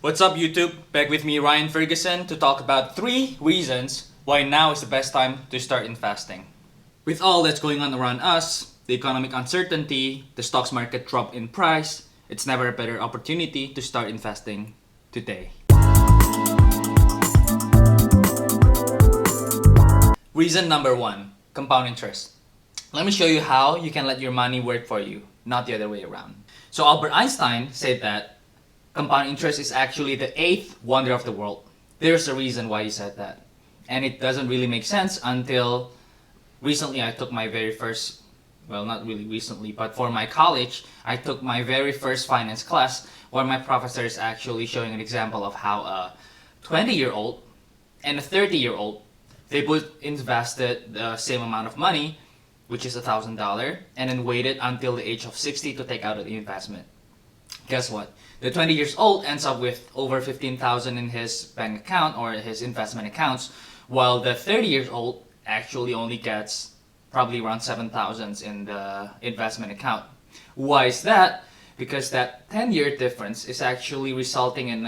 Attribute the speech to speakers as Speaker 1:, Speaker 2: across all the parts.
Speaker 1: What's up, YouTube? Back with me, Ryan Ferguson, to talk about 3 reasons why now is the best time to start investing. With all that's going on around us, the economic uncertainty, the stocks market drop in price, it's never a better opportunity to start investing today. Reason number 1, compound interest. Let me show you how you can let your money work for you, not the other way around. So Albert Einstein said that compound interest is actually the 8th wonder of the world. There's a reason why he said that. And it doesn't really make sense until recently I took my very first, well, not really recently, but for my college, I took my very first finance class where my professor is actually showing an example of how a 20-year-old and a 30-year-old, they both invested the same amount of money, which is $1,000, and then waited until the age of 60 to take out the investment. Guess what? The 20 years old ends up with over 15,000 in his bank account or his investment accounts, while the 30 years old actually only gets probably around 7,000 in the investment account. Why is that? Because that 10-year difference is actually resulting in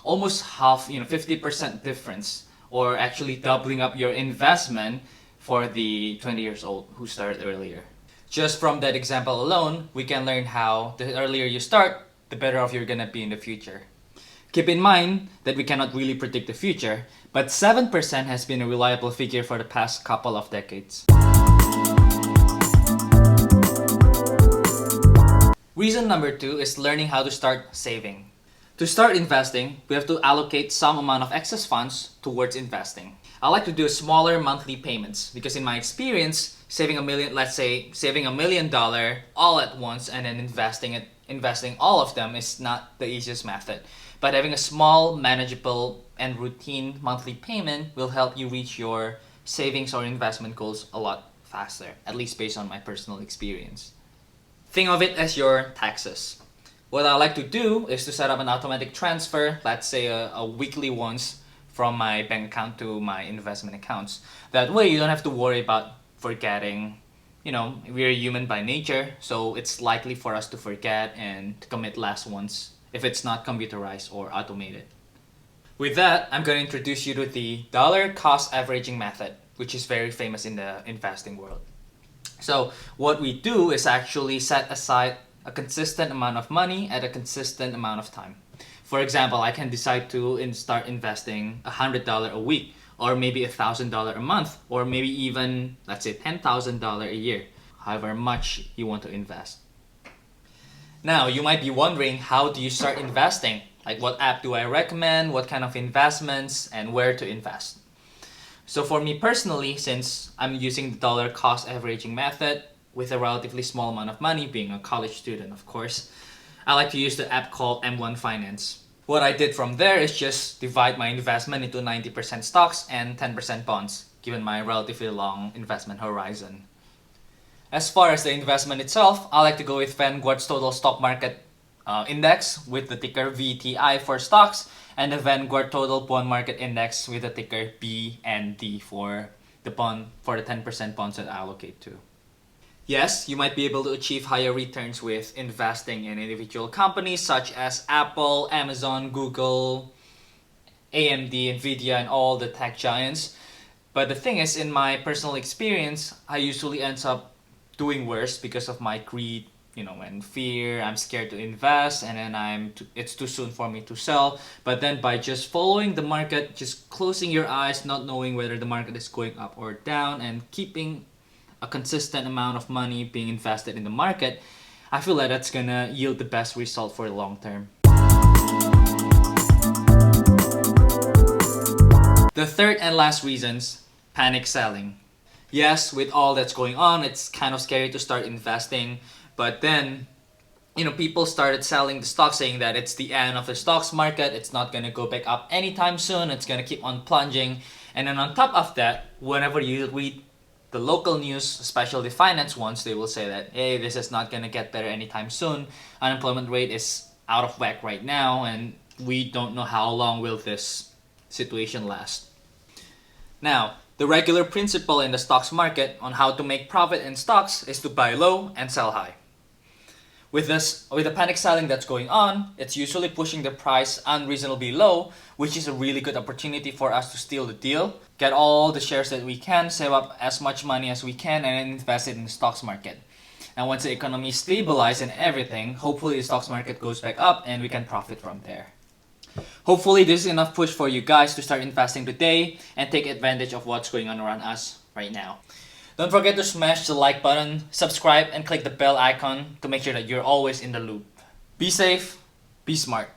Speaker 1: almost half, 50% difference, or actually doubling up your investment for the 20 years old who started earlier. Just from that example alone, we can learn how the earlier you start, the better off you're gonna be in the future. Keep in mind that we cannot really predict the future, but 7% has been a reliable figure for the past couple of decades. Reason number 2 is learning how to start saving. To start investing, we have to allocate some amount of excess funds towards investing. I like to do smaller monthly payments because in my experience, saving $1 million all at once and then investing all of them is not the easiest method. But having a small, manageable, and routine monthly payment will help you reach your savings or investment goals a lot faster, at least based on my personal experience. Think of it as your taxes. What I like to do is to set up an automatic transfer, let's say a weekly once, from my bank account to my investment accounts. That way you don't have to worry about forgetting. We're human by nature, so it's likely for us to forget and to commit last ones if it's not computerized or automated. With that, I'm going to introduce you to the dollar cost averaging method, which is very famous in the investing world. So what we do is actually set aside a consistent amount of money at a consistent amount of time. For example, I can decide to start investing $100 a week, or maybe $1,000 a month, or maybe even, let's say, $10,000 a year, however much you want to invest. Now, you might be wondering, how do you start investing? Like, what app do I recommend, what kind of investments, and where to invest? So for me personally, since I'm using the dollar cost averaging method with a relatively small amount of money, being a college student of course, I like to use the app called M1 Finance. What I did from there is just divide my investment into 90% stocks and 10% bonds, given my relatively long investment horizon. As far as the investment itself, I like to go with Vanguard's Total Stock Market Index with the ticker VTI for stocks, and the Vanguard Total Bond Market Index with the ticker BND for the 10% bonds that I allocate to. Yes, you might be able to achieve higher returns with investing in individual companies such as Apple, Amazon, Google, AMD, Nvidia, and all the tech giants. But the thing is, in my personal experience, I usually end up doing worse because of my greed, and fear. I'm scared to invest, and then it's too soon for me to sell. But then by just following the market, just closing your eyes, not knowing whether the market is going up or down, and keeping a consistent amount of money being invested in the market, I feel like that's gonna yield the best result for the long term. The third and last reasons, panic selling. Yes, with all that's going on, it's kind of scary to start investing, but then, people started selling the stock saying that it's the end of the stocks market, it's not gonna go back up anytime soon, it's gonna keep on plunging. And then on top of that, whenever you read the local news, especially the finance ones, they will say that, hey, this is not going to get better anytime soon. Unemployment rate is out of whack right now, and we don't know how long will this situation last. Now, the regular principle in the stocks market on how to make profit in stocks is to buy low and sell high. With the panic selling that's going on, it's usually pushing the price unreasonably low, which is a really good opportunity for us to steal the deal, get all the shares that we can, save up as much money as we can, and then invest it in the stocks market. And once the economy stabilizes and everything, hopefully the stocks market goes back up and we can profit from there. Hopefully this is enough push for you guys to start investing today and take advantage of what's going on around us right now. Don't forget to smash the like button, subscribe, and click the bell icon to make sure that you're always in the loop. Be safe, be smart.